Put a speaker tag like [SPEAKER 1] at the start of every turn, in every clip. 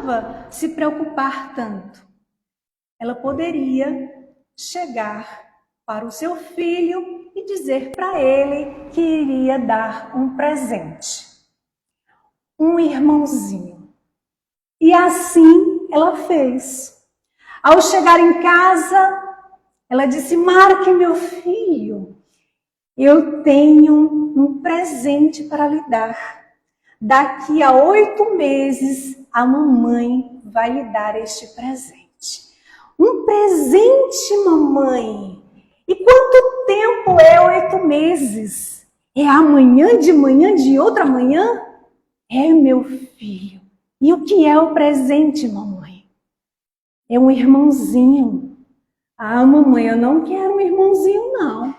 [SPEAKER 1] precisava se preocupar tanto. Ela poderia chegar para o seu filho e dizer para ele que iria dar um presente, um irmãozinho. E assim ela fez. Ao chegar em casa, ela disse: Mark, meu filho, eu tenho um presente para lhe dar. Daqui a 8 meses, a mamãe vai lhe dar este presente. Um presente, mamãe? E quanto tempo é 8 meses? É amanhã de outra manhã? É, meu filho. E o que é o presente, mamãe? É um irmãozinho. Ah, mamãe, eu não quero um irmãozinho, não.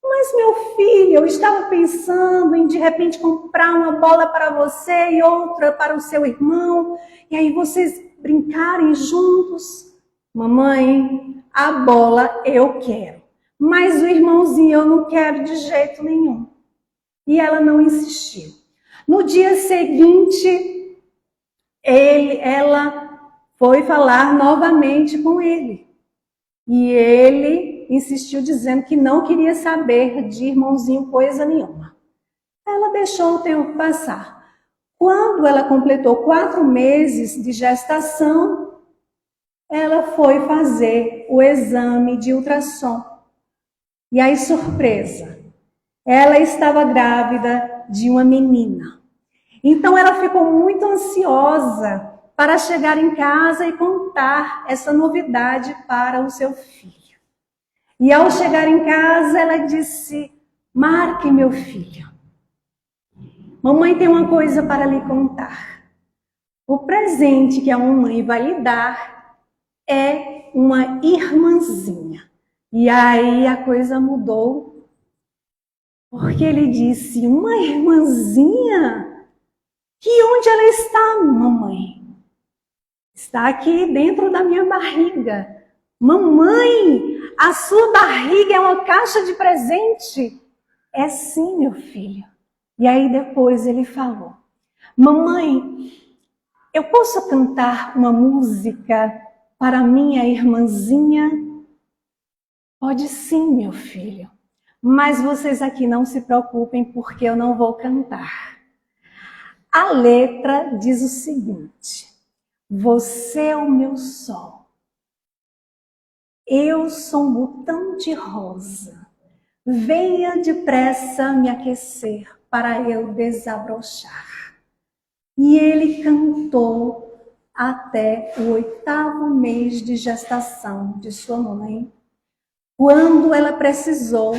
[SPEAKER 1] Mas, meu filho, eu estava pensando em, de repente, comprar uma bola para você e outra para o seu irmão, e aí vocês brincarem juntos. Mamãe, a bola eu quero, mas o irmãozinho eu não quero de jeito nenhum. E ela não insistiu. No dia seguinte, ela foi falar novamente com ele. E ele insistiu dizendo que não queria saber de irmãozinho coisa nenhuma. Ela deixou o tempo passar. Quando ela completou 4 meses de gestação, ela foi fazer o exame de ultrassom. E aí, surpresa, ela estava grávida de uma menina. Então ela ficou muito ansiosa para chegar em casa e contar essa novidade para o seu filho. E ao chegar em casa, ela disse: Mark, meu filho, mamãe tem uma coisa para lhe contar. O presente que a mamãe vai lhe dar é uma irmãzinha. E aí a coisa mudou, porque ele disse: uma irmãzinha? Que onde ela está, mamãe? Está aqui dentro da minha barriga. Mamãe, a sua barriga é uma caixa de presente? É sim, meu filho. E aí depois ele falou: mamãe, eu posso cantar uma música para minha irmãzinha? Pode sim, meu filho. Mas vocês aqui não se preocupem, porque eu não vou cantar. A letra diz o seguinte: você é o meu sol. Eu sou um botão de rosa. Venha depressa me aquecer para eu desabrochar. E ele cantou até o 8º mês de gestação de sua mãe, quando ela precisou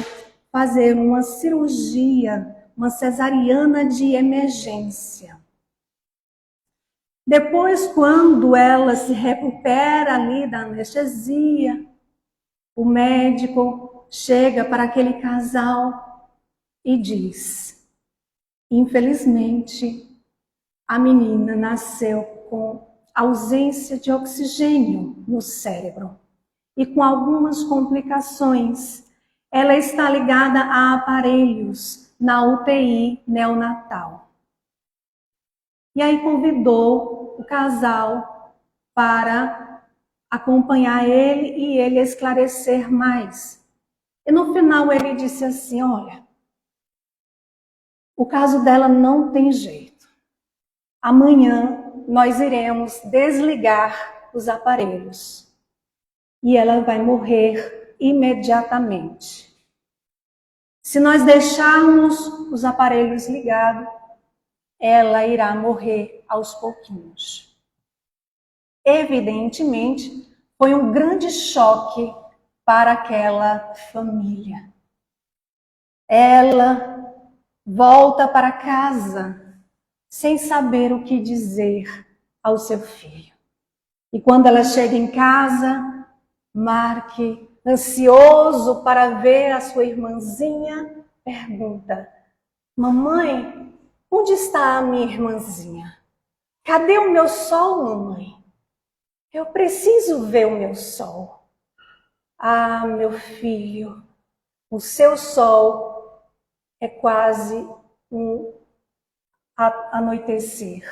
[SPEAKER 1] fazer uma cirurgia, uma cesariana de emergência. Depois, quando ela se recupera ali da anestesia, o médico chega para aquele casal e diz: infelizmente, a menina nasceu com ausência de oxigênio no cérebro e com algumas complicações. Ela está ligada a aparelhos na UTI neonatal. E aí convidou o casal para acompanhar ele e ele esclarecer mais. E no final ele disse assim: olha, o caso dela não tem jeito. Amanhã nós iremos desligar os aparelhos e ela vai morrer imediatamente. Se nós deixarmos os aparelhos ligados, ela irá morrer aos pouquinhos. Evidentemente, foi um grande choque para aquela família. Ela volta para casa sem saber o que dizer ao seu filho. E quando ela chega em casa, Mark, ansioso para ver a sua irmãzinha, pergunta: mamãe, onde está a minha irmãzinha? Cadê o meu sol, mamãe? Eu preciso ver o meu sol. Ah, meu filho, o seu sol é quase um anoitecer.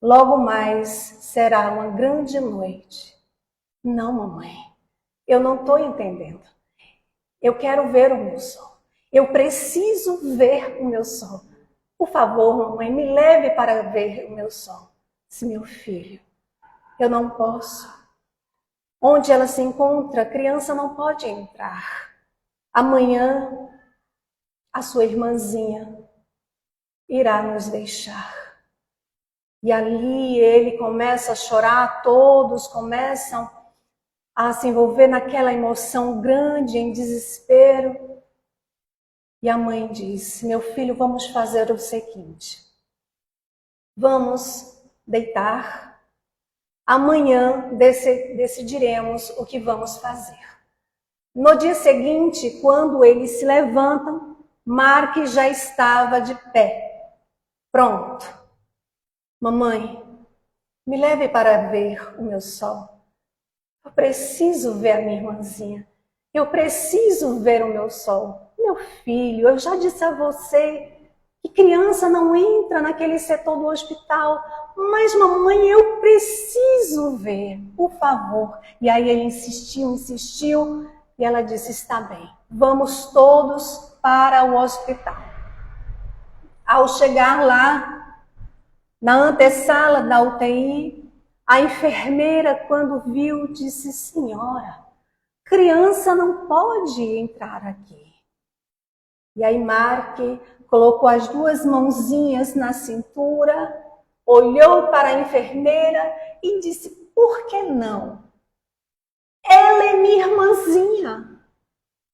[SPEAKER 1] Logo mais será uma grande noite. Não, mamãe, eu não estou entendendo. Eu quero ver o meu sol. Eu preciso ver o meu sol. Por favor, mamãe, me leve para ver o meu sol. Se meu filho, eu não posso. Onde ela se encontra, a criança não pode entrar. Amanhã, a sua irmãzinha irá nos deixar. E ali ele começa a chorar, todos começam a se envolver naquela emoção grande, em desespero. E a mãe diz: meu filho, vamos fazer o seguinte. Vamos deitar. Amanhã decidiremos o que vamos fazer. No dia seguinte, quando eles se levantam, Mark já estava de pé. Pronto. Mamãe, me leve para ver o meu sol. Eu preciso ver a minha irmãzinha. Eu preciso ver o meu sol. Meu filho, eu já disse a você que criança não entra naquele setor do hospital. Mas, mamãe, eu preciso ver, por favor. E aí ele insistiu, e ela disse, está bem, vamos todos para o hospital. Ao chegar lá, na antessala da UTI, a enfermeira, quando viu, disse, senhora, criança não pode entrar aqui. E aí Mark colocou as duas mãozinhas na cintura, olhou para a enfermeira e disse, por que não? Ela é minha irmãzinha,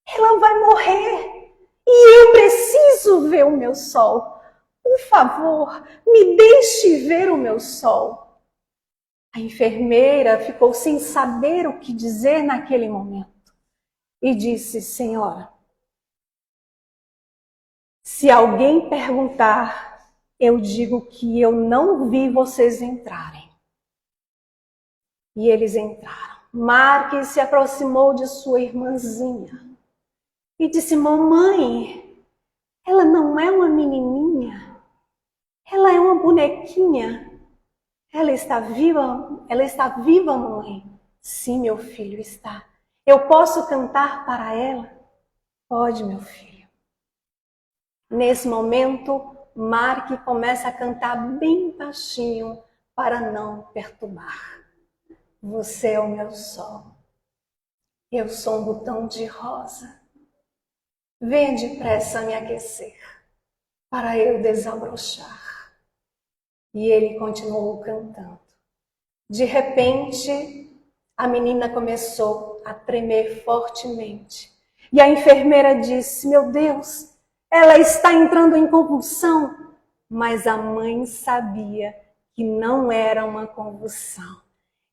[SPEAKER 1] ela vai morrer e eu preciso ver o meu sol. Por favor, me deixe ver o meu sol. A enfermeira ficou sem saber o que dizer naquele momento e disse, senhora, se alguém perguntar, eu digo que eu não vi vocês entrarem. E eles entraram. Mark se aproximou de sua irmãzinha e disse, mamãe, ela não é uma menininha, ela é uma bonequinha. Ela está viva, mamãe? Sim, meu filho, está. Eu posso cantar para ela? Pode, meu filho. Nesse momento, Mark começa a cantar bem baixinho para não perturbar. Você é o meu sol. Eu sou um botão de rosa. Venha depressa me aquecer para eu desabrochar. E ele continuou cantando. De repente, a menina começou a tremer fortemente. E a enfermeira disse, meu Deus, ela está entrando em convulsão. Mas a mãe sabia que não era uma convulsão.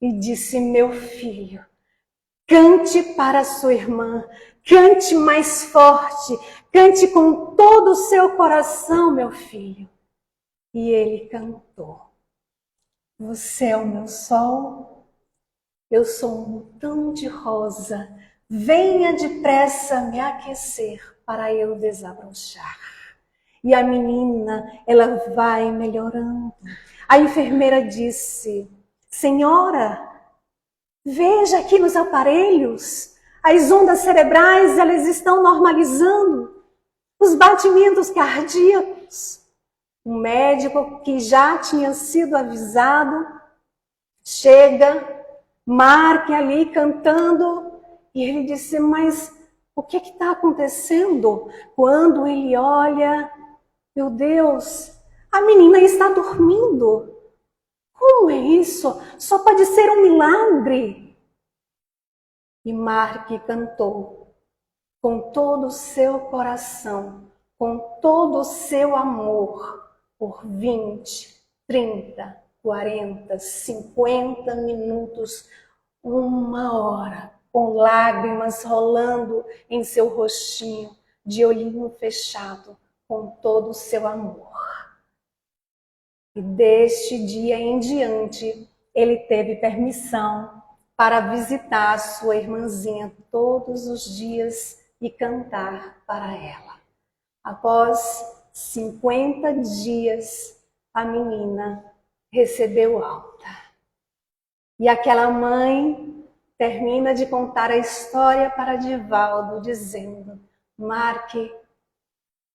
[SPEAKER 1] E disse, meu filho, cante para sua irmã, cante mais forte, cante com todo o seu coração, meu filho. E ele cantou. Você é o meu sol, eu sou um botão de rosa, venha depressa me aquecer para eu desabrochar. E a menina, ela vai melhorando. A enfermeira disse, senhora, veja aqui nos aparelhos, as ondas cerebrais, elas estão normalizando, os batimentos cardíacos. O médico que já tinha sido avisado, chega, Mark ali cantando, e ele disse, mas o que está acontecendo? Quando ele olha, meu Deus, a menina está dormindo. Como é isso? Só pode ser um milagre. E Mark cantou com todo o seu coração, com todo o seu amor, por 20, 30, 40, 50 minutos, 1 hora, com lágrimas rolando em seu rostinho, de olhinho fechado, com todo o seu amor. E deste dia em diante, ele teve permissão para visitar a sua irmãzinha todos os dias e cantar para ela. Após 50 dias, a menina recebeu alta. E aquela mãe termina de contar a história para Divaldo, dizendo: Mark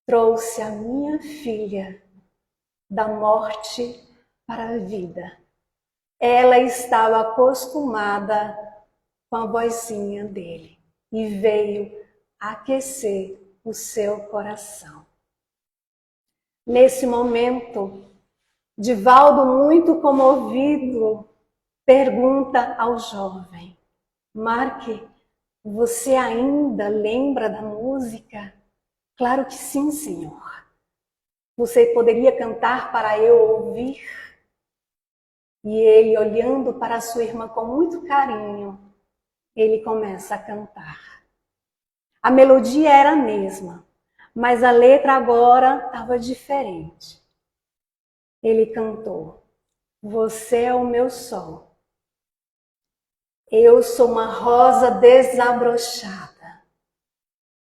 [SPEAKER 1] trouxe a minha filha da morte para a vida. Ela estava acostumada com a vozinha dele e veio aquecer o seu coração. Nesse momento, Divaldo, muito comovido, pergunta ao jovem: Mark, você ainda lembra da música? Claro que sim, senhor. Você poderia cantar para eu ouvir? E ele, olhando para sua irmã com muito carinho, ele começa a cantar. A melodia era a mesma, mas a letra agora estava diferente. Ele cantou: Você é o meu sol. Eu sou uma rosa desabrochada.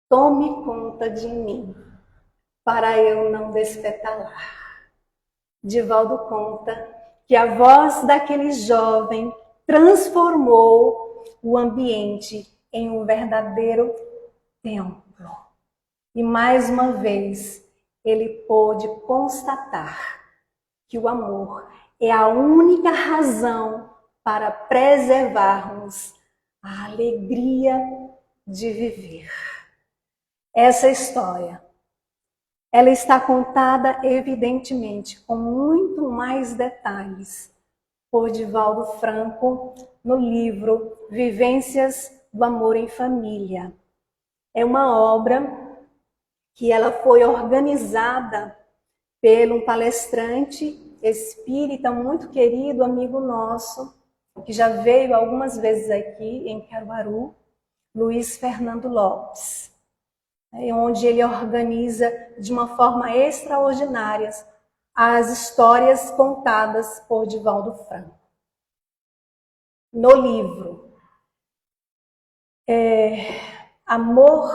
[SPEAKER 1] Tome conta de mim, para eu não despetalar. Divaldo conta que a voz daquele jovem transformou o ambiente em um verdadeiro templo. E mais uma vez, ele pôde constatar que o amor é a única razão para preservarmos a alegria de viver. Essa história, ela está contada evidentemente com muito mais detalhes por Divaldo Franco no livro Vivências do Amor em Família. É uma obra que ela foi organizada por um palestrante espírita muito querido, amigo nosso, que já veio algumas vezes aqui em Caruaru, Luiz Fernando Lopes, onde ele organiza de uma forma extraordinária as histórias contadas por Divaldo Franco. No livro Amor,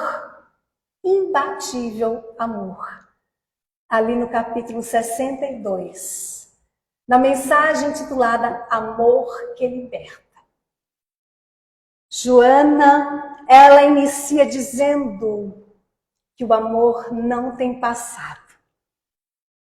[SPEAKER 1] Imbatível Amor, ali no capítulo 62, na mensagem intitulada Amor que Liberta, Joana, ela inicia dizendo que o amor não tem passado,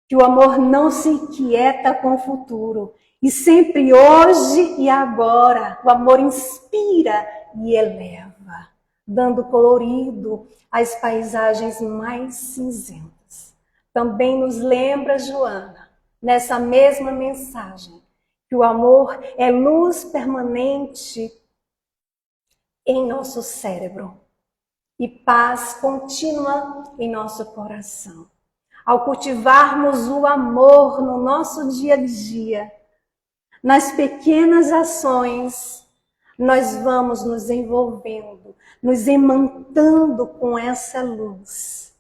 [SPEAKER 1] que o amor não se inquieta com o futuro, e sempre hoje e agora o amor inspira e eleva, dando colorido às paisagens mais cinzentas. Também nos lembra Joana, nessa mesma mensagem, que o amor é luz permanente em nosso cérebro e paz contínua em nosso coração. Ao cultivarmos o amor no nosso dia a dia, nas pequenas ações, nós vamos nos envolvendo, nos emantando com essa luz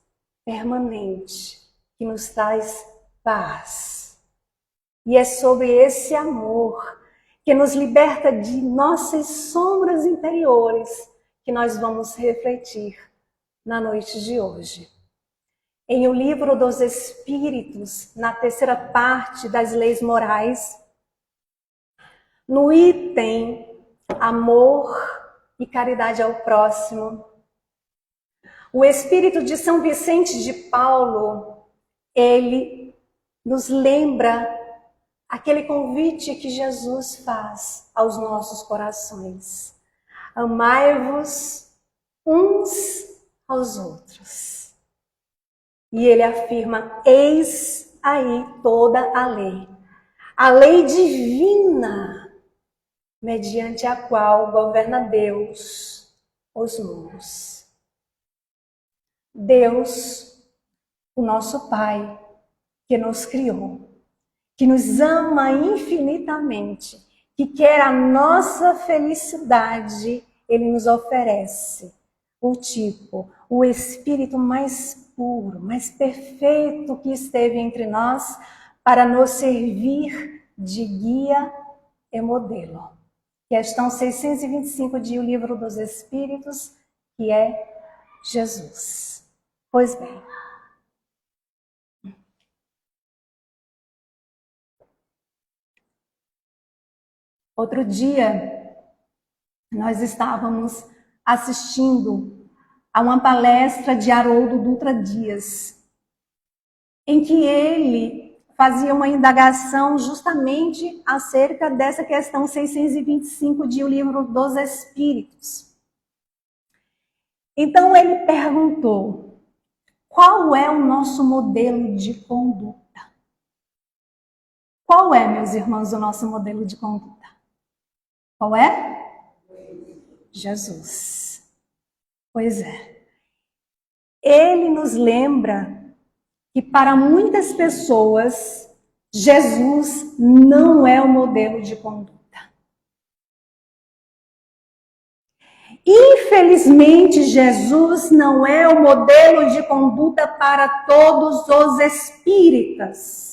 [SPEAKER 1] permanente que nos traz paz. E é sobre esse amor que nos liberta de nossas sombras interiores que nós vamos refletir na noite de hoje. Em O Livro dos Espíritos, na terceira parte das leis morais, no item Amor e Caridade ao Próximo, o Espírito de São Vicente de Paulo, ele nos lembra aquele convite que Jesus faz aos nossos corações. Amai-vos uns aos outros. E ele afirma: eis aí toda a lei divina, mediante a qual governa Deus os mundos. Deus, o nosso Pai, que nos criou, que nos ama infinitamente, que quer a nossa felicidade, ele nos oferece o espírito mais puro, mais perfeito que esteve entre nós, para nos servir de guia e modelo. Questão 625 de O Livro dos Espíritos, que é Jesus. Pois bem, Outro dia, nós estávamos assistindo a uma palestra de Haroldo Dutra Dias, em que ele fazia uma indagação justamente acerca dessa questão 625 de O Livro dos Espíritos. Então ele perguntou: qual é o nosso modelo de conduta? Qual é, meus irmãos, o nosso modelo de conduta? Qual é? Jesus. Pois é. Ele nos lembra que para muitas pessoas, Jesus não é o modelo de conduta. Infelizmente, Jesus não é o modelo de conduta para todos os espíritas.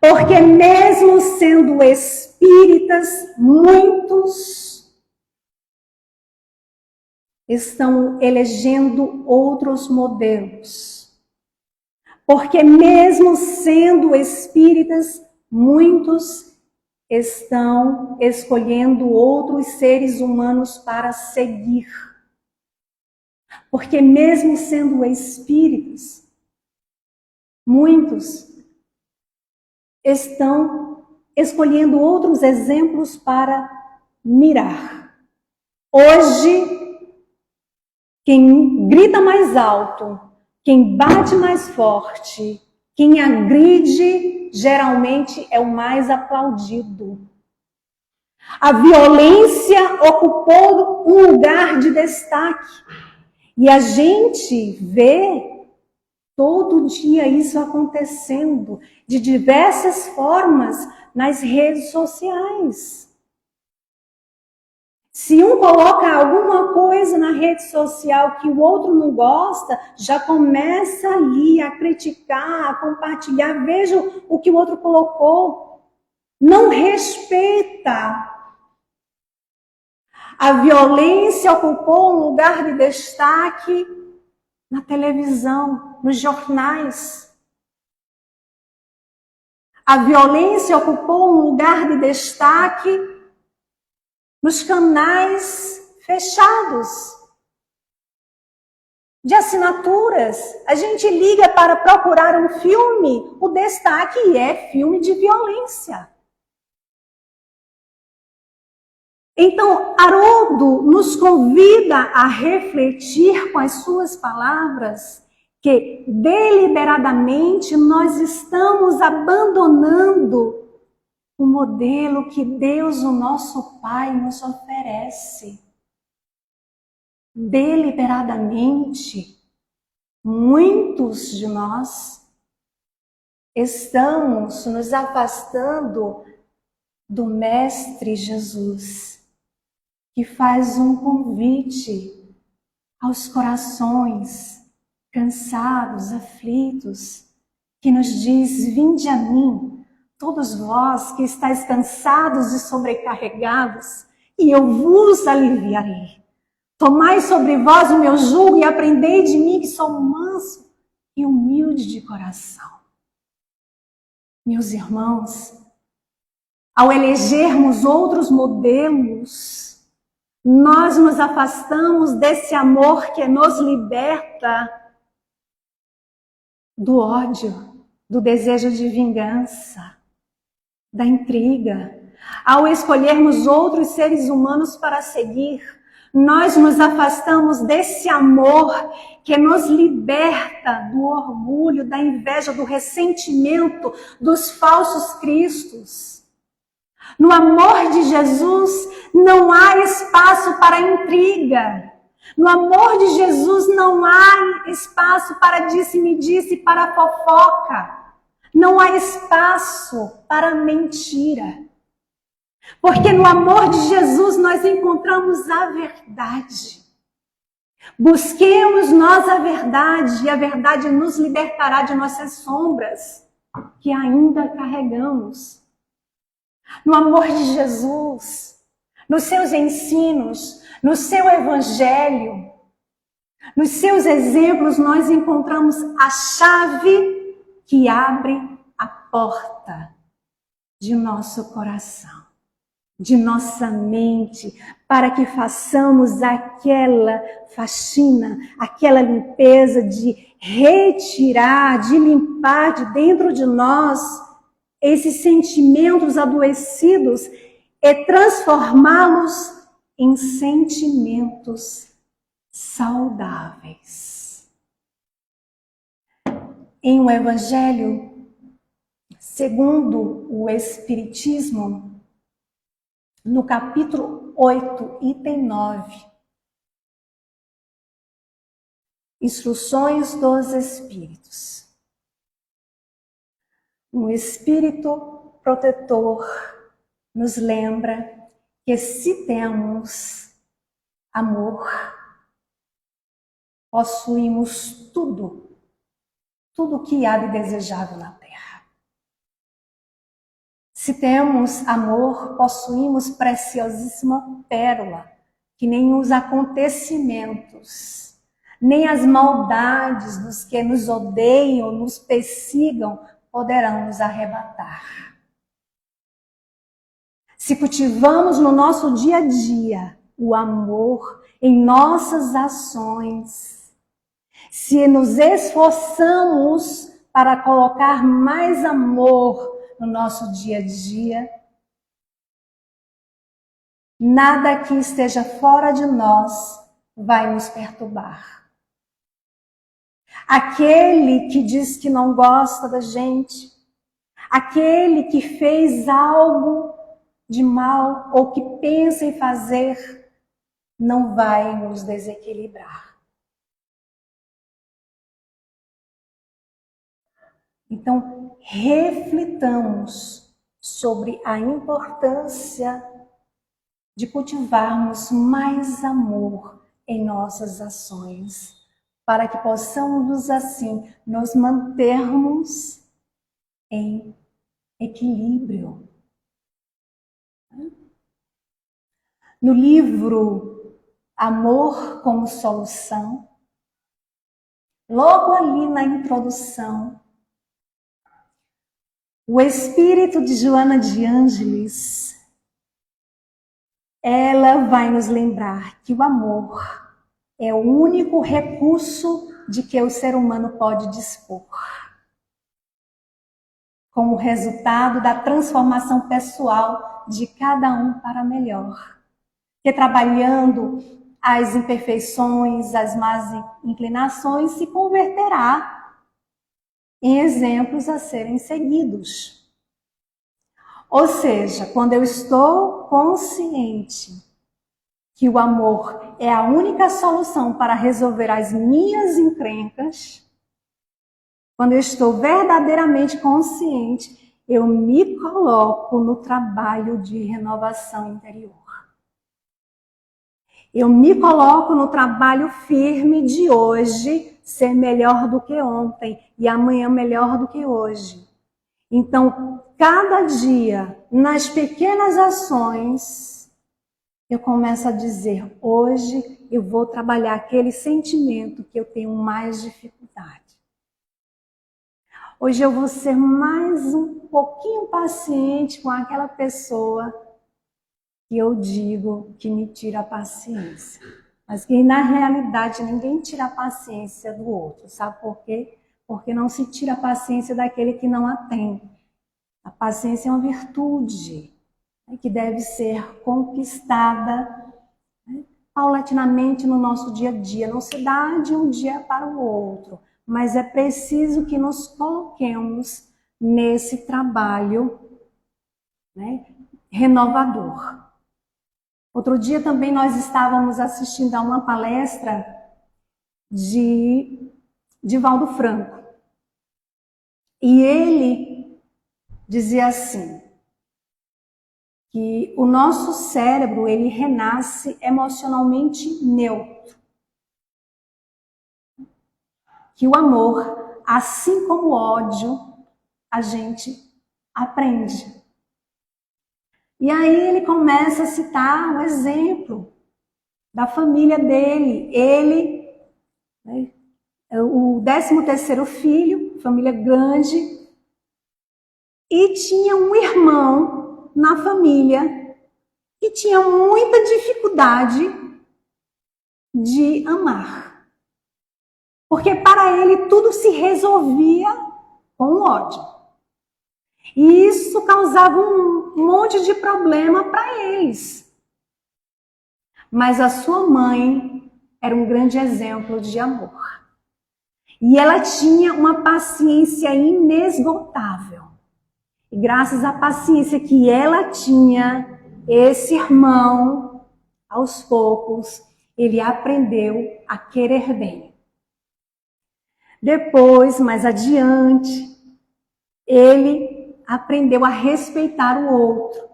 [SPEAKER 1] Porque mesmo sendo espíritas, muitos estão elegendo outros modelos. Porque mesmo sendo espíritas, muitos estão escolhendo outros seres humanos para seguir. Porque mesmo sendo espíritas, muitos estão escolhendo outros exemplos para mirar. Hoje, quem grita mais alto, quem bate mais forte, quem agride, geralmente é o mais aplaudido. A violência ocupou um lugar de destaque. E a gente vê todo dia isso acontecendo de diversas formas nas redes sociais. Se um coloca alguma coisa na rede social que o outro não gosta, já começa ali a criticar, a compartilhar. Veja o que o outro colocou. Não respeita. A violência ocupou um lugar de destaque na televisão, nos jornais. A violência ocupou um lugar de destaque nos canais fechados, de assinaturas. A gente liga para procurar um filme, o destaque é filme de violência. Então, Haroldo nos convida a refletir com as suas palavras que deliberadamente nós estamos abandonando o modelo que Deus, o nosso Pai, nos oferece. Deliberadamente, muitos de nós estamos nos afastando do Mestre Jesus, que faz um convite aos corações cansados, aflitos, que nos diz: vinde a mim, todos vós que estáis cansados e sobrecarregados, e eu vos aliviarei. Tomai sobre vós o meu jugo e aprendei de mim, que sou manso e humilde de coração. Meus irmãos, ao elegermos outros modelos, nós nos afastamos desse amor que nos liberta do ódio, do desejo de vingança, da intriga. Ao escolhermos outros seres humanos para seguir, nós nos afastamos desse amor que nos liberta do orgulho, da inveja, do ressentimento, dos falsos cristos. No amor de Jesus não há espaço para intriga. No amor de Jesus não há espaço para disse-me-disse, para fofoca. Não há espaço para mentira. Porque no amor de Jesus nós encontramos a verdade. Busquemos nós a verdade e a verdade nos libertará de nossas sombras que ainda carregamos. No amor de Jesus, nos seus ensinos, no seu evangelho, nos seus exemplos, nós encontramos a chave que abre a porta de nosso coração. de nossa mente, para que façamos aquela faxina, aquela limpeza de retirar, de limpar de dentro de nós esses sentimentos adoecidos e transformá-los em sentimentos saudáveis. Em o Evangelho, segundo o Espiritismo, no capítulo 8, item 9, Instruções dos Espíritos. Um espírito protetor nos lembra que se temos amor, possuímos tudo que há de desejável na terra. Se temos amor, possuímos preciosíssima pérola, que nem os acontecimentos, nem as maldades dos que nos odeiam, nos persigam, poderão nos arrebatar. Se cultivamos no nosso dia a dia o amor em nossas ações, se nos esforçamos para colocar mais amor no nosso dia a dia, nada que esteja fora de nós vai nos perturbar. Aquele que diz que não gosta da gente, aquele que fez algo de mal ou que pensa em fazer, não vai nos desequilibrar. Então, reflitamos sobre a importância de cultivarmos mais amor em nossas ações, para que possamos, assim, nos mantermos em equilíbrio. No livro Amor como Solução, logo ali na introdução, o espírito de Joana de Ângeles, ela vai nos lembrar que o amor é o único recurso de que o ser humano pode dispor, como resultado da transformação pessoal de cada um para melhor, que trabalhando as imperfeições, as más inclinações, se converterá em exemplos a serem seguidos. Ou seja, quando eu estou consciente que o amor é a única solução para resolver as minhas encrencas, quando eu estou verdadeiramente consciente, eu me coloco no trabalho de renovação interior. Eu me coloco no trabalho firme de hoje ser melhor do que ontem e amanhã melhor do que hoje. Então, cada dia, nas pequenas ações, eu começo a dizer, hoje eu vou trabalhar aquele sentimento que eu tenho mais dificuldade. Hoje eu vou ser mais um pouquinho paciente com aquela pessoa que eu digo que me tira a paciência. Mas que na realidade ninguém tira a paciência do outro. Sabe por quê? Porque não se tira a paciência daquele que não a tem. A paciência é uma virtude, né, que deve ser conquistada, né, paulatinamente no nosso dia a dia. Não se dá de um dia para o outro, mas é preciso que nos coloquemos nesse trabalho, né, renovador. Outro dia também nós estávamos assistindo a uma palestra de Divaldo Franco. E ele dizia assim, que o nosso cérebro, ele renasce emocionalmente neutro. Que o amor, assim como o ódio, a gente aprende. E aí ele começa a citar um exemplo da família dele. Ele, né, o 13º filho, família grande, e tinha um irmão na família tinha muita dificuldade de amar. Porque para ele tudo se resolvia com o ódio. E isso causava um monte de problema para eles. Mas a sua mãe era um grande exemplo de amor. E ela tinha uma paciência inesgotável. E graças à paciência que ela tinha, esse irmão, aos poucos, ele aprendeu a querer bem. Depois, mais adiante, ele aprendeu a respeitar o outro.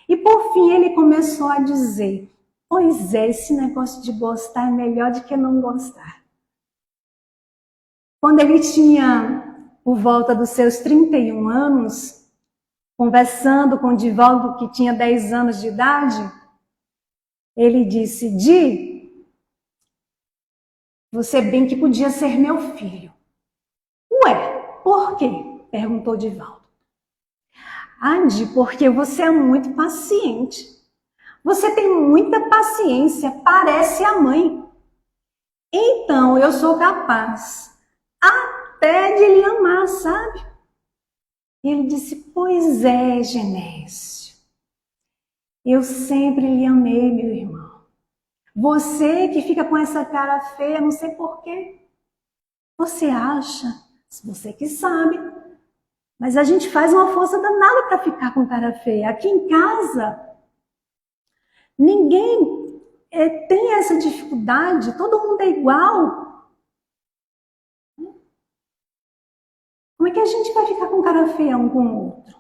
[SPEAKER 1] E por fim ele começou a dizer: pois é, esse negócio de gostar é melhor do que não gostar. Quando ele tinha por volta dos seus 31 anos, conversando com o Divaldo, que tinha 10 anos de idade, ele disse: Di, você bem que podia ser meu filho. Ué, por quê? Perguntou Divaldo. Ah, Di, porque você é muito paciente. Você tem muita paciência, parece a mãe. Então eu sou capaz até de lhe amar, sabe? Ele disse: pois é, Genésio, eu sempre lhe amei, meu irmão. Você que fica com essa cara feia, não sei porquê. Você acha, você que sabe, mas a gente faz uma força danada para ficar com cara feia. Aqui em casa, ninguém tem essa dificuldade, todo mundo é igual. Como é que a gente vai ficar com cara feia um com o outro?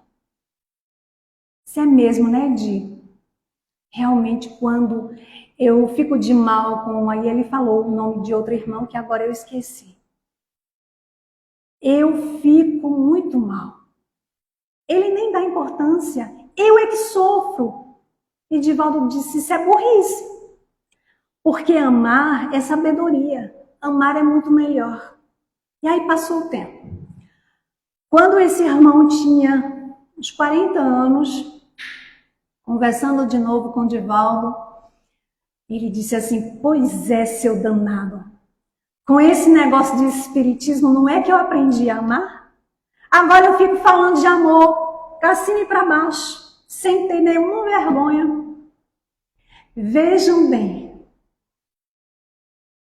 [SPEAKER 1] Isso é mesmo, né, Di? Realmente, quando eu fico de mal com... Aí ele falou o nome de outro irmão que agora eu esqueci. Eu fico muito mal. Ele nem dá importância. Eu é que sofro. E Divaldo disse: isso é burrice. Porque amar é sabedoria. Amar é muito melhor. E aí passou o tempo. Quando esse irmão tinha uns 40 anos, conversando de novo com Divaldo, ele disse assim: pois é, seu danado, com esse negócio de espiritismo, não é que eu aprendi a amar? Agora eu fico falando de amor para cima e para baixo, sem ter nenhuma vergonha. Vejam bem,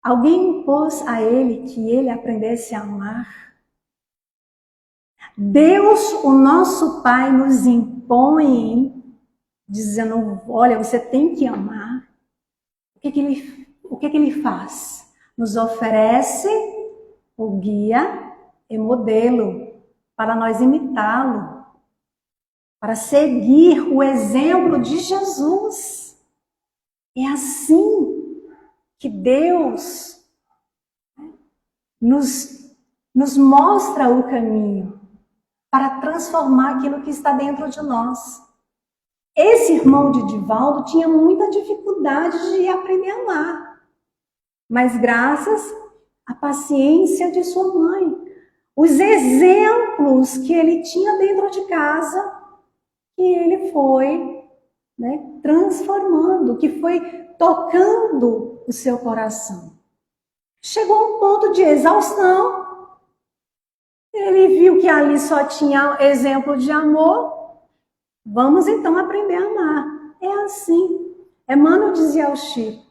[SPEAKER 1] alguém impôs a ele que ele aprendesse a amar? Deus, o nosso Pai, nos impõe, dizendo: olha, você tem que amar. O que ele faz? Nos oferece o guia e modelo para nós imitá-lo, para seguir o exemplo de Jesus. É assim que Deus nos mostra o caminho para transformar aquilo que está dentro de nós. Esse irmão de Divaldo tinha muita dificuldade de aprender a amar, mas graças à paciência de sua mãe, os exemplos que ele tinha dentro de casa, que ele foi transformando, que foi tocando o seu coração. Chegou a um ponto de exaustão. Ele viu que ali só tinha exemplo de amor. Vamos então aprender a amar. É assim. Emmanuel dizia ao Chico,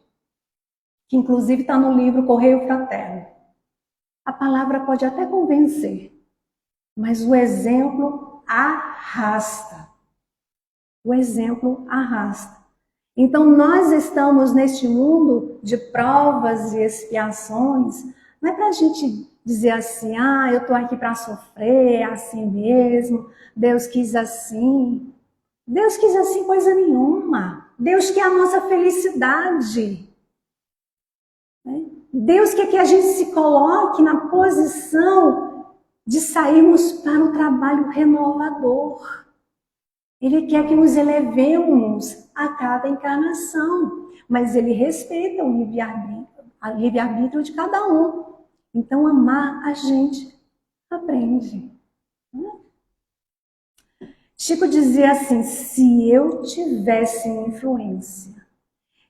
[SPEAKER 1] que inclusive está no livro Correio Fraterno: a palavra pode até convencer, mas o exemplo arrasta. O exemplo arrasta. Então nós estamos neste mundo de provas e expiações, não é para a gente dizer assim: ah, eu estou aqui para sofrer, é assim mesmo, Deus quis assim. Deus quis assim coisa nenhuma. Deus quer a nossa felicidade. Deus quer que a gente se coloque na posição de sairmos para o trabalho renovador. Ele quer que nos elevemos a cada encarnação, mas ele respeita o livre-arbítrio de cada um. Então, amar a gente aprende. Chico dizia assim: se eu tivesse influência,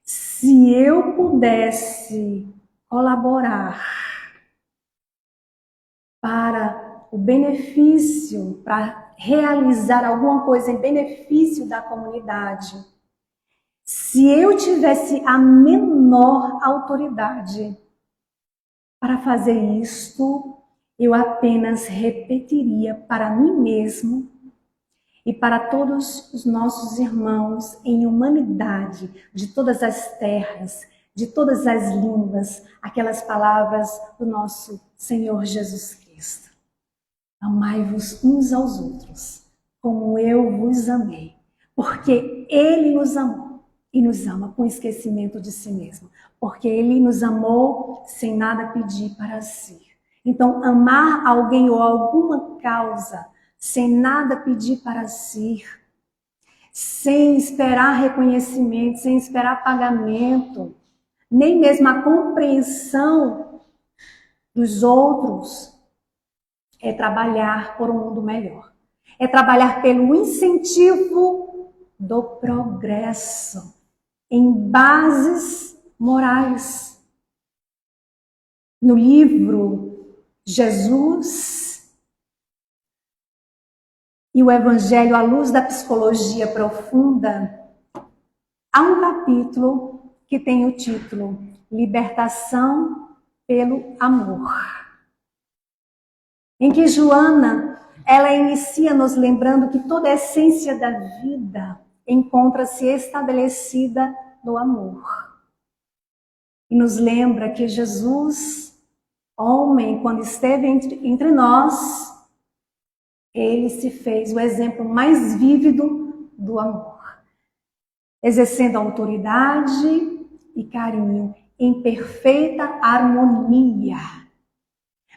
[SPEAKER 1] se eu pudesse colaborar para o benefício, para realizar alguma coisa em benefício da comunidade, se eu tivesse a menor autoridade para fazer isto, eu apenas repetiria para mim mesmo e para todos os nossos irmãos em humanidade, de todas as terras, de todas as línguas, aquelas palavras do nosso Senhor Jesus Cristo. Amai-vos uns aos outros, como eu vos amei, porque Ele nos amou e nos ama com esquecimento de si mesmo, porque Ele nos amou sem nada pedir para si. Então, amar alguém ou alguma causa sem nada pedir para si, sem esperar reconhecimento, sem esperar pagamento, nem mesmo a compreensão dos outros, é trabalhar por um mundo melhor. É trabalhar pelo incentivo do progresso em bases morais. No livro Jesus e o Evangelho à luz da psicologia profunda, há um capítulo que tem o título Libertação pelo Amor, em que Joana, ela inicia nos lembrando que toda a essência da vida encontra-se estabelecida no amor. E nos lembra que Jesus, homem, quando esteve entre nós, ele se fez o exemplo mais vívido do amor, exercendo autoridade e carinho em perfeita harmonia.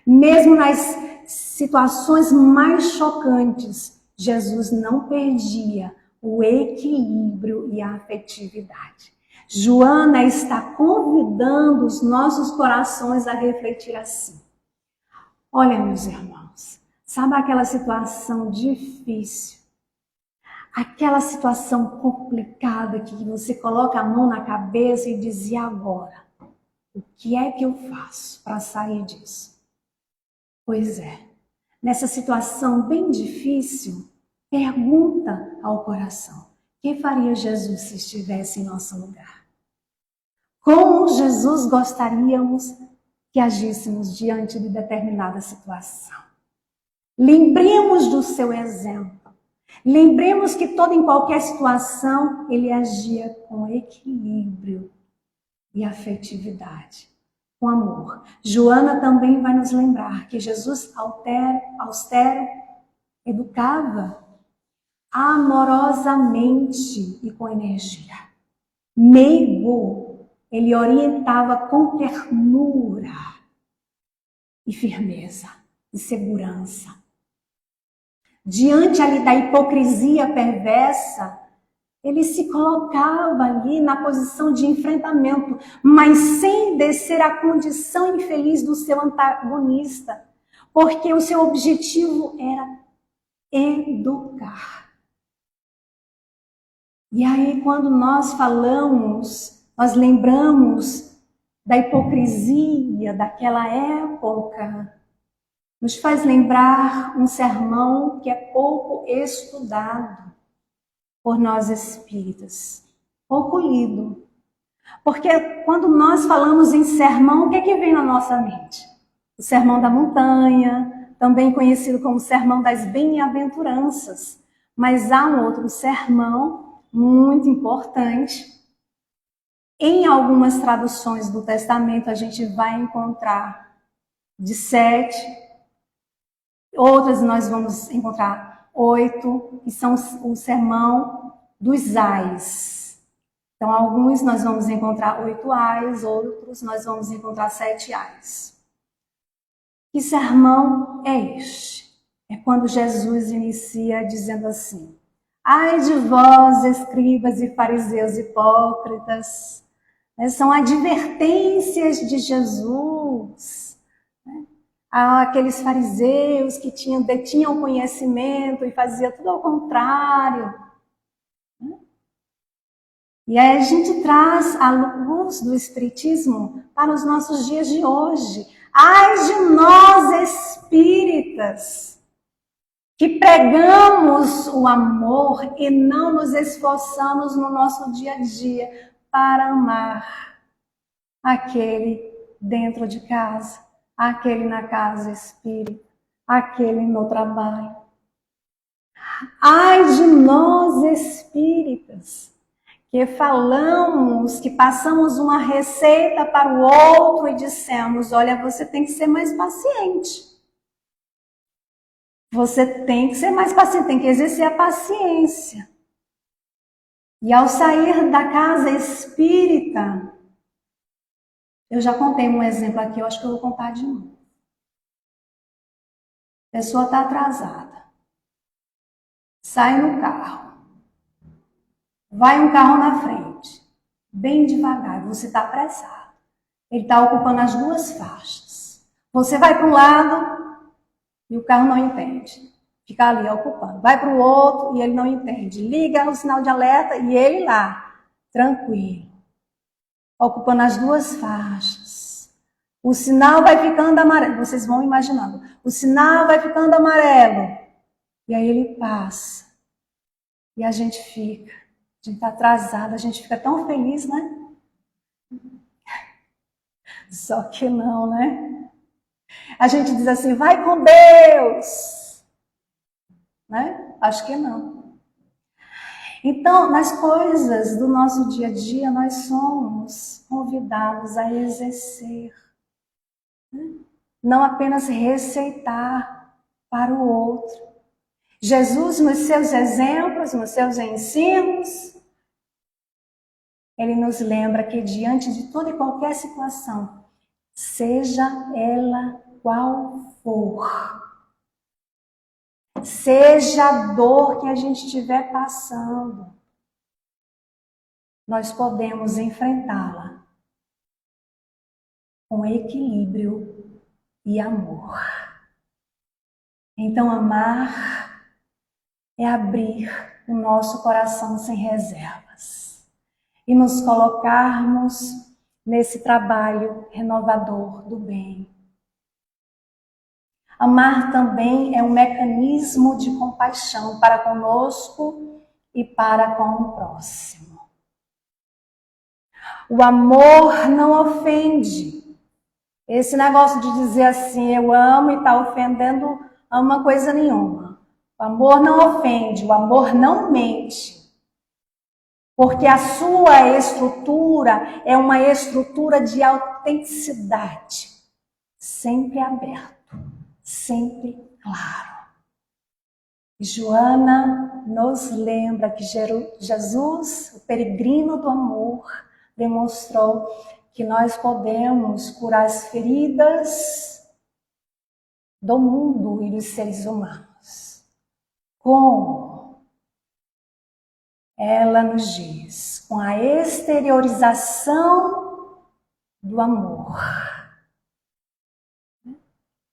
[SPEAKER 1] Mesmo nas situações mais chocantes, Jesus não perdia o equilíbrio e a afetividade. Joana está convidando os nossos corações a refletir assim. Olha, meus irmãos, sabe aquela situação difícil, aquela situação complicada que você coloca a mão na cabeça e diz: e agora? O que é que eu faço para sair disso? Pois é, nessa situação bem difícil, pergunta ao coração: o que faria Jesus se estivesse em nosso lugar? Como Jesus gostaríamos que agíssemos diante de determinada situação? Lembremos do seu exemplo. Lembremos que em qualquer situação, ele agia com equilíbrio e afetividade, com amor. Joana também vai nos lembrar que Jesus, austero, educava amorosamente e com energia. Meigo, ele orientava com ternura e firmeza e segurança. Diante ali da hipocrisia perversa, ele se colocava ali na posição de enfrentamento, mas sem descer à condição infeliz do seu antagonista, porque o seu objetivo era educar. E aí, quando nós falamos, nós lembramos da hipocrisia daquela época, nos faz lembrar um sermão que é pouco estudado por nós espíritas, pouco lido. Porque quando nós falamos em sermão, o que é que vem na nossa mente? O Sermão da Montanha, também conhecido como Sermão das Bem-aventuranças. Mas há um outro sermão muito importante. Em algumas traduções do Testamento a gente vai encontrar de 7, outras nós vamos encontrar 8, que são o sermão dos ais. Então, alguns nós vamos encontrar 8 ais, outros nós vamos encontrar 7 ais. Que sermão é este? É quando Jesus inicia dizendo assim: ai de vós, escribas e fariseus hipócritas. São advertências de Jesus. aqueles fariseus que detinham conhecimento e faziam tudo ao contrário. E aí a gente traz a luz do Espiritismo para os nossos dias de hoje. Ai de nós espíritas, que pregamos o amor e não nos esforçamos no nosso dia a dia para amar aquele dentro de casa, aquele na casa espírita, aquele no trabalho. Ai de nós espíritas, que falamos, que passamos uma receita para o outro e dissemos, olha, você tem que ser mais paciente. Você tem que ser mais paciente, tem que exercer a paciência. E ao sair da casa espírita, eu já contei um exemplo aqui, eu acho que eu vou contar de novo. A pessoa está atrasada. Sai no carro. Vai um carro na frente. Bem devagar, você está apressado. Ele está ocupando as duas faixas. Você vai para um lado e o carro não entende. Fica ali ocupando. Vai para o outro e ele não entende. Liga o sinal de alerta e ele lá, tranquilo. Ocupando as duas faixas. O sinal vai ficando amarelo. Vocês vão imaginando. O sinal vai ficando amarelo. E aí ele passa. E a gente fica. A gente está atrasado. A gente fica tão feliz, né? Só que não, né? A gente diz assim, vai com Deus. Né? Acho que não. Então, nas coisas do nosso dia a dia, nós somos convidados a exercer. Não apenas receitar para o outro. Jesus, nos seus exemplos, nos seus ensinos, ele nos lembra que diante de toda e qualquer situação, seja ela qual for, seja a dor que a gente estiver passando, nós podemos enfrentá-la com equilíbrio e amor. Então, amar é abrir o nosso coração sem reservas e nos colocarmos nesse trabalho renovador do bem. Amar também é um mecanismo de compaixão para conosco e para com o próximo. O amor não ofende. Esse negócio de dizer assim, eu amo e está ofendendo, ama coisa nenhuma. O amor não ofende, o amor não mente. Porque a sua estrutura é uma estrutura de autenticidade. Sempre aberto, sempre claro. E Joana nos lembra que Jesus, o peregrino do amor, demonstrou que nós podemos curar as feridas do mundo e dos seres humanos. Como? Ela nos diz, com a exteriorização do amor.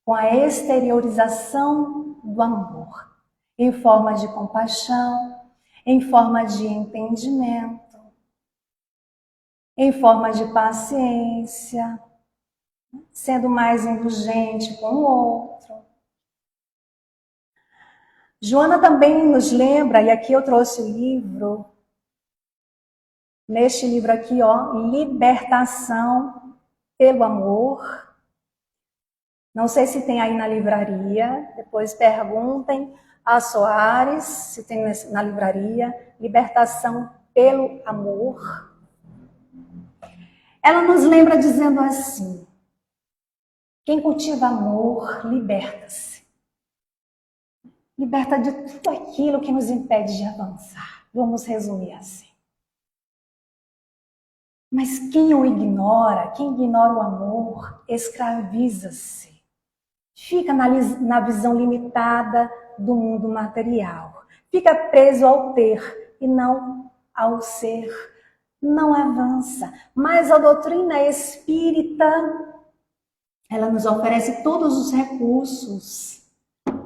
[SPEAKER 1] Com a exteriorização do amor. Em forma de compaixão, em forma de entendimento, em forma de paciência, sendo mais indulgente com o outro. Joana também nos lembra, e aqui eu trouxe o livro, neste livro aqui, ó, Libertação pelo Amor. Não sei se tem aí na livraria, depois perguntem a Soares se tem na livraria, Libertação pelo Amor. Ela nos lembra dizendo assim, quem cultiva amor, liberta-se. Liberta de tudo aquilo que nos impede de avançar. Vamos resumir assim. Mas quem o ignora, quem ignora o amor, escraviza-se. Fica na visão limitada do mundo material. Fica preso ao ter e não ao ser. Não avança. Mas a doutrina espírita, Ela nos oferece todos os recursos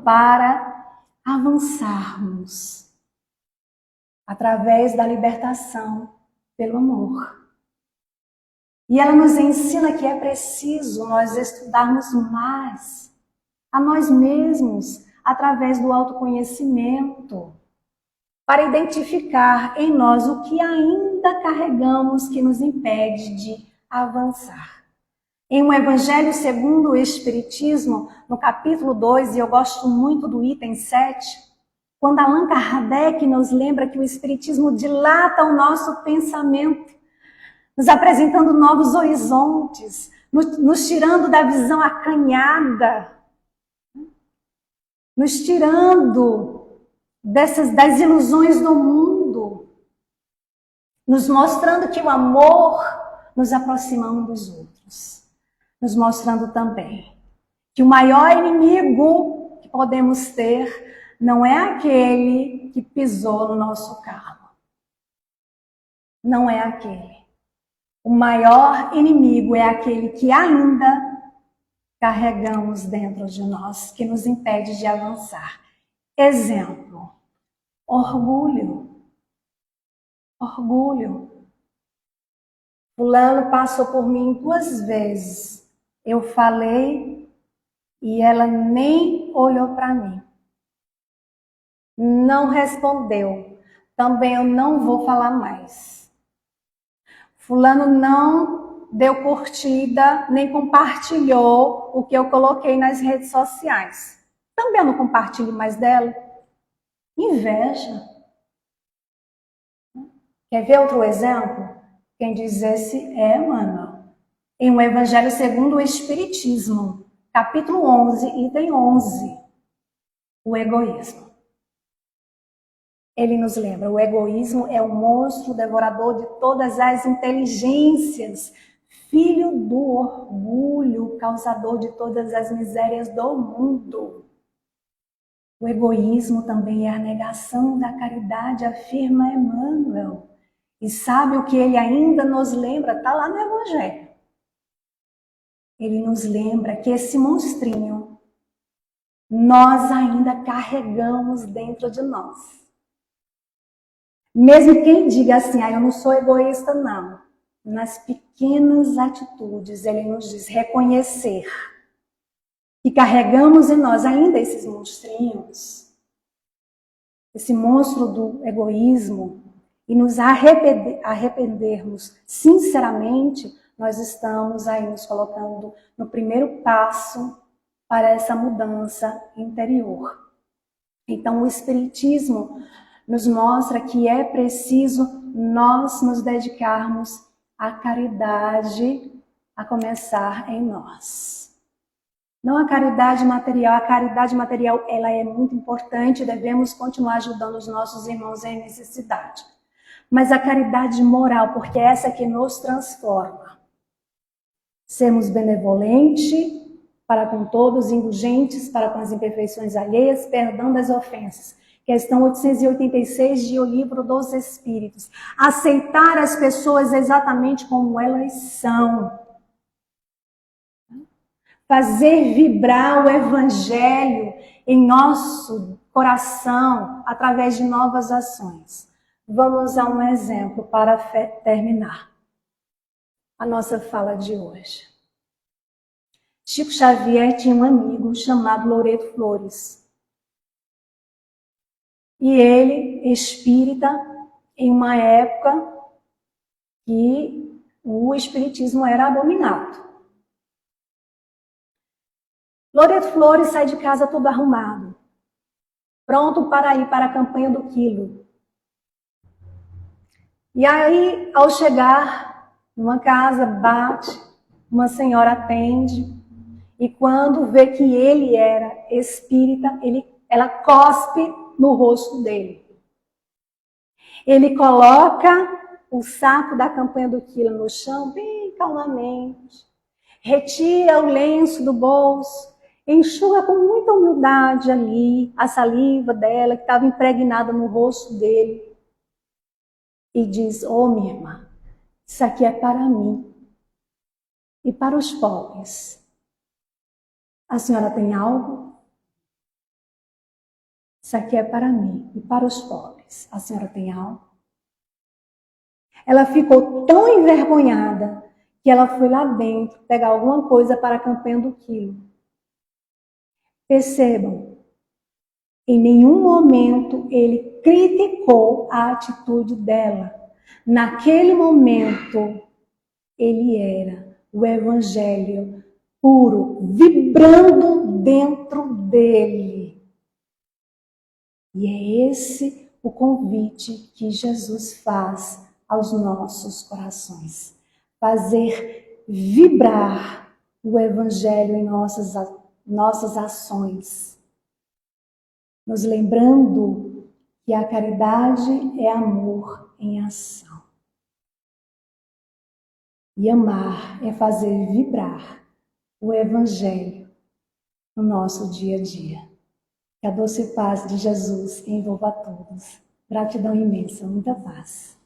[SPEAKER 1] para avançarmos através da libertação pelo amor. E ela nos ensina que é preciso nós estudarmos mais a nós mesmos através do autoconhecimento, para identificar em nós o que ainda carregamos que nos impede de avançar. Em um Evangelho segundo o Espiritismo, no capítulo 2, e eu gosto muito do item 7, quando Allan Kardec nos lembra que o Espiritismo dilata o nosso pensamento, nos apresentando novos horizontes, nos tirando da visão acanhada, nos tirando das ilusões do mundo, nos mostrando que o amor nos aproxima um dos outros, nos mostrando também que o maior inimigo que podemos ter não é aquele que pisou no nosso carro, não é aquele. O maior inimigo é aquele que ainda carregamos dentro de nós, que nos impede de avançar. Exemplo, orgulho. Orgulho. Fulano passou por mim 2 vezes. Eu falei e ela nem olhou para mim. Não respondeu. Também eu não vou falar mais. Fulano não deu curtida, nem compartilhou o que eu coloquei nas redes sociais. Também eu não compartilho mais dela. Inveja. Quer ver outro exemplo? Quem diz esse é Emmanuel. Em um Evangelho segundo o Espiritismo, capítulo 11, item 11. O egoísmo. Ele nos lembra, o egoísmo é o monstro devorador de todas as inteligências, filho do orgulho, causador de todas as misérias do mundo. O egoísmo também é a negação da caridade, afirma Emmanuel. E sabe o que ele ainda nos lembra? Está lá no Evangelho. Ele nos lembra que esse monstrinho nós ainda carregamos dentro de nós. Mesmo quem diga assim, eu não sou egoísta, não. Nas pequenas atitudes, ele nos diz reconhecer que carregamos em nós ainda esses monstrinhos, esse monstro do egoísmo, e nos arrependermos sinceramente, nós estamos aí nos colocando no primeiro passo para essa mudança interior. Então, o Espiritismo nos mostra que é preciso nós nos dedicarmos à caridade, a começar em nós. Não a caridade material ela é muito importante, devemos continuar ajudando os nossos irmãos em necessidade. Mas a caridade moral, porque é essa que nos transforma. Sermos benevolentes para com todos, indulgentes para com as imperfeições alheias, perdão das ofensas. Questão 886 de O Livro dos Espíritos. Aceitar as pessoas exatamente como elas são. Fazer vibrar o Evangelho em nosso coração através de novas ações. Vamos a um exemplo para terminar a nossa fala de hoje. Chico Xavier tinha um amigo chamado Loreto Flores. E ele, espírita, em uma época que o espiritismo era abominado. Loreto Flores sai de casa todo arrumado, pronto para ir para a campanha do quilo. E aí, ao chegar numa casa, bate, uma senhora atende, e quando vê que ele era espírita, ela cospe no rosto dele. Ele coloca o saco da campanha do quilo no chão, bem calmamente, retira o lenço do bolso, enxuga com muita humildade ali a saliva dela, que estava impregnada no rosto dele, e diz, minha irmã, isso aqui é para mim e para os pobres. A senhora tem algo? Isso aqui é para mim e para os pobres. A senhora tem algo? Ela ficou tão envergonhada que ela foi lá dentro pegar alguma coisa para a campanha do quilo. Percebam, em nenhum momento ele criticou a atitude dela. Naquele momento, ele era o evangelho puro, vibrando dentro dele. E é esse o convite que Jesus faz aos nossos corações. Fazer vibrar o evangelho em nossas ações. Nos lembrando que a caridade é amor em ação. E amar é fazer vibrar o evangelho no nosso dia a dia. Que a doce paz de Jesus envolva a todos. Gratidão imensa, muita paz.